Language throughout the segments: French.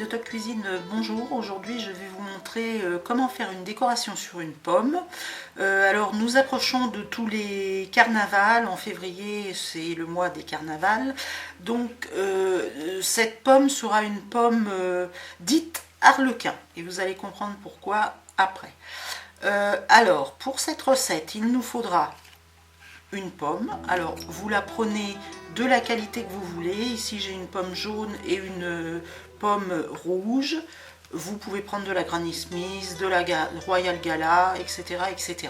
Top Cuisine, bonjour. Aujourd'hui je vais vous montrer comment faire une décoration sur une pomme. Alors nous approchons de tous les carnavals. En février c'est le mois des carnavals. Donc cette pomme sera une pomme dite arlequin. Et vous allez comprendre pourquoi après. Alors pour cette recette il nous faudra une pomme. Alors vous la prenez de la qualité que vous voulez. Ici j'ai une pomme jaune et une pomme rouge. Vous pouvez prendre de la Granny Smith, de la Royal Gala, etc., etc.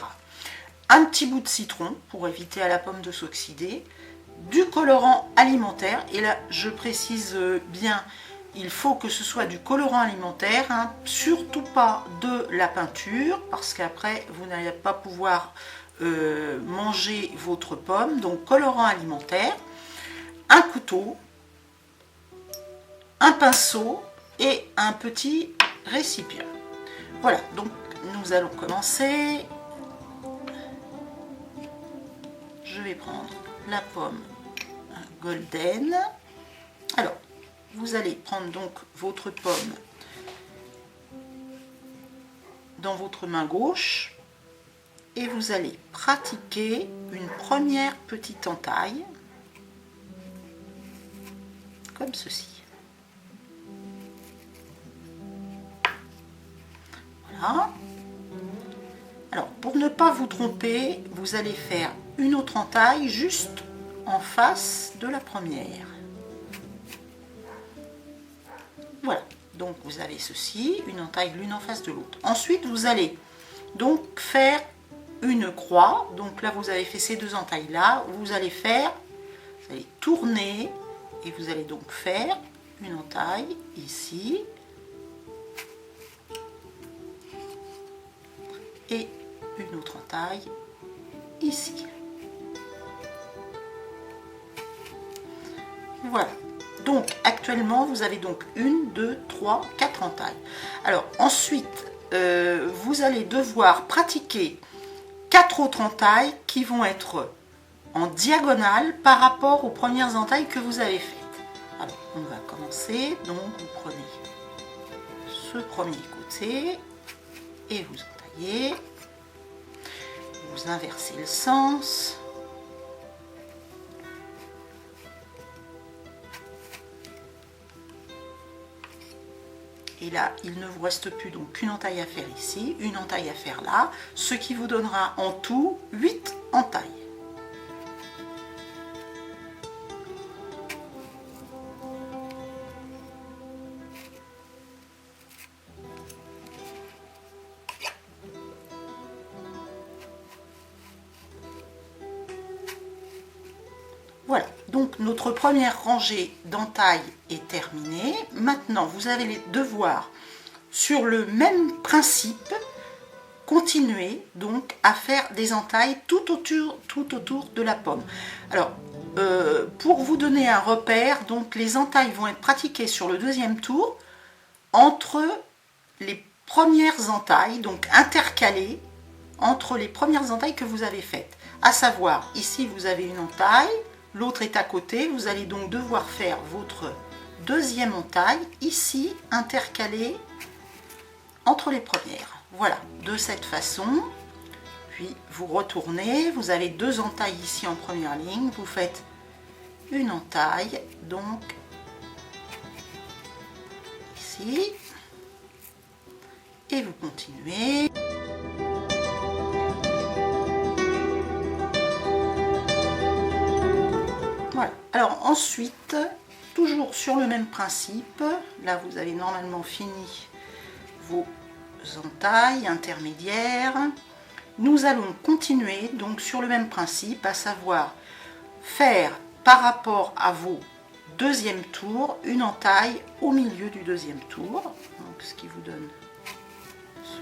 Un petit bout de citron pour éviter à la pomme de s'oxyder. Du colorant alimentaire, et là je précise bien, il faut que ce soit du colorant alimentaire, hein, surtout pas de la peinture, parce qu'après vous n'allez pas pouvoir manger votre pomme. Donc colorant alimentaire, un couteau, un pinceau et un petit récipient. Voilà, donc nous allons commencer. Je vais prendre la pomme golden. Alors vous allez prendre donc votre pomme dans votre main gauche et vous allez pratiquer une première petite entaille comme ceci. Voilà. Alors pour ne pas vous tromper, vous allez faire une autre entaille juste en face de la première. Voilà, donc vous avez ceci, une entaille l'une en face de l'autre. Ensuite vous allez donc faire une croix. Donc là vous avez fait ces deux entailles là, vous allez tourner et vous allez donc faire une entaille ici et une autre entaille ici. Voilà. Donc actuellement vous avez donc 1, 2, 3, 4 entailles. Alors ensuite vous allez devoir pratiquer 4 autres entailles qui vont être en diagonale par rapport aux premières entailles que vous avez faites. Alors on va commencer. Donc vous prenez ce premier côté et vous entaillez. Vous inversez le sens. Et là, il ne vous reste plus donc qu'une entaille à faire ici, une entaille à faire là, ce qui vous donnera en tout 8 entailles. Voilà, donc notre première rangée d'entailles est terminée. Maintenant, vous allez devoir, sur le même principe, continuer donc à faire des entailles tout autour de la pomme. Alors, pour vous donner un repère, donc les entailles vont être pratiquées sur le deuxième tour entre les premières entailles, donc intercalées entre les premières entailles que vous avez faites. À savoir, ici vous avez une entaille, l'autre est à côté, vous allez donc devoir faire votre deuxième entaille, ici, intercalée entre les premières. Voilà, de cette façon. Puis vous retournez, vous avez 2 entailles ici en première ligne, vous faites une entaille, donc ici, et vous continuez. Voilà. Alors ensuite, toujours sur le même principe, là vous avez normalement fini vos entailles intermédiaires. Nous allons continuer donc sur le même principe, à savoir faire par rapport à vos deuxième tour une entaille au milieu du deuxième tour, donc ce qui vous donne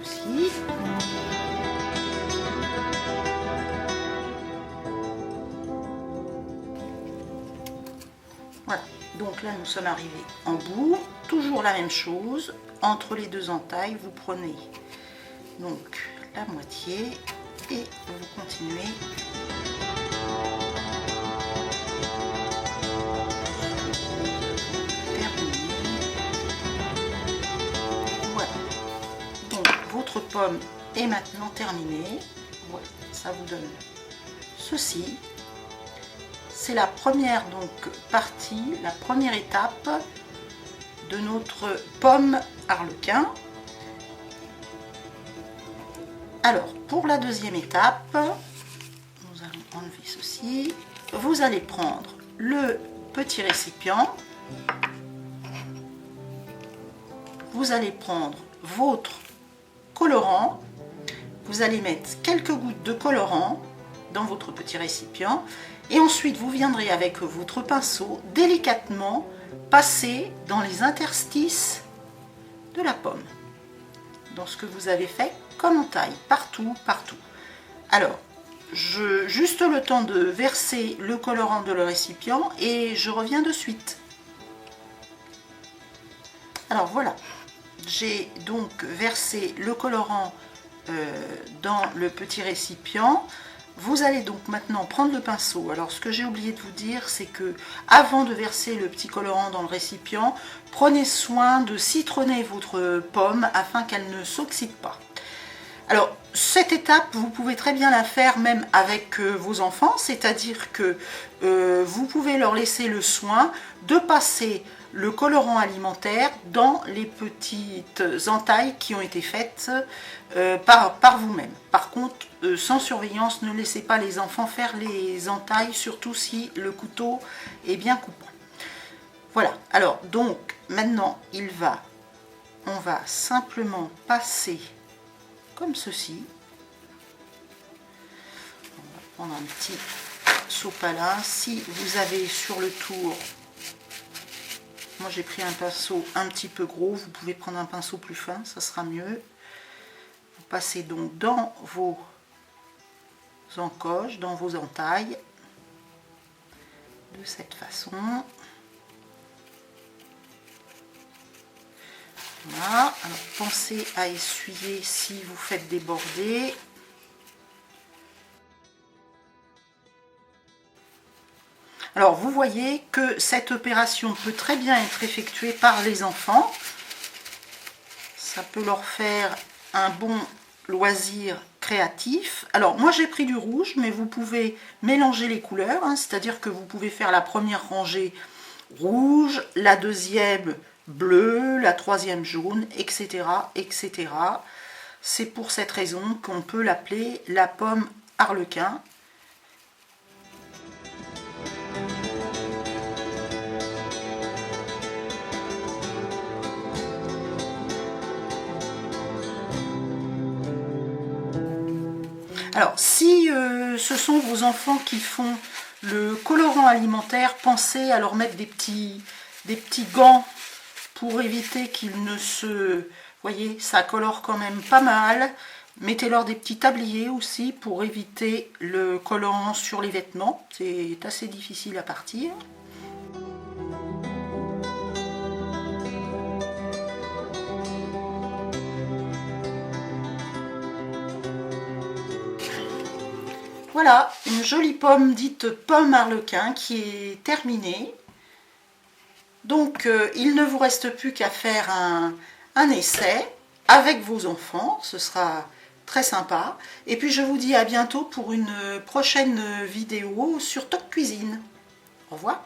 ceci. Voilà, donc là nous sommes arrivés en bout, toujours la même chose, entre les 2 entailles vous prenez donc la moitié et vous continuez terminer pomme est maintenant terminée. Voilà, ça vous donne ceci. C'est la première donc partie, la première étape de notre pomme arlequin. Alors pour la deuxième étape, nous allons enlever ceci. Vous allez prendre le petit récipient. Vous allez prendre votre colorant. Vous allez mettre quelques gouttes de colorant dans votre petit récipient. Et ensuite, vous viendrez avec votre pinceau délicatement passer dans les interstices de la pomme. Dans ce que vous avez fait comme entaille, partout, partout. Alors, juste le temps de verser le colorant dans le récipient et je reviens de suite. Alors voilà, j'ai donc versé le colorant dans le petit récipient. Vous allez donc maintenant prendre le pinceau. Alors ce que j'ai oublié de vous dire, c'est que avant de verser le petit colorant dans le récipient, prenez soin de citronner votre pomme afin qu'elle ne s'oxyde pas. Alors cette étape, vous pouvez très bien la faire même avec vos enfants, c'est-à-dire que vous pouvez leur laisser le soin de passer le colorant alimentaire dans les petites entailles qui ont été faites par vous-même. Par contre, sans surveillance, ne laissez pas les enfants faire les entailles, surtout si le couteau est bien coupant. Voilà, alors donc maintenant on va simplement passer comme ceci. On va prendre un petit sopalin. Si vous avez sur le tour, moi j'ai pris un pinceau un petit peu gros, vous pouvez prendre un pinceau plus fin, ça sera mieux. Vous passez donc dans vos encoches, dans vos entailles, de cette façon. Voilà, alors pensez à essuyer si vous faites déborder. Alors vous voyez que cette opération peut très bien être effectuée par les enfants. Ça peut leur faire un bon loisir créatif. Alors moi j'ai pris du rouge, mais vous pouvez mélanger les couleurs, hein, c'est-à-dire que vous pouvez faire la première rangée rouge, la deuxième bleu, la troisième jaune, etc. etc. C'est pour cette raison qu'on peut l'appeler la pomme arlequin. Alors, si ce sont vos enfants qui font le colorant alimentaire, pensez à leur mettre des petits gants pour éviter qu'ils ne se... Vous voyez, ça colore quand même pas mal. Mettez-leur des petits tabliers aussi pour éviter le colorant sur les vêtements. C'est assez difficile à partir. Voilà, une jolie pomme dite pomme arlequin qui est terminée. Donc il ne vous reste plus qu'à faire un essai avec vos enfants, ce sera très sympa. Et puis je vous dis à bientôt pour une prochaine vidéo sur Top Cuisine. Au revoir.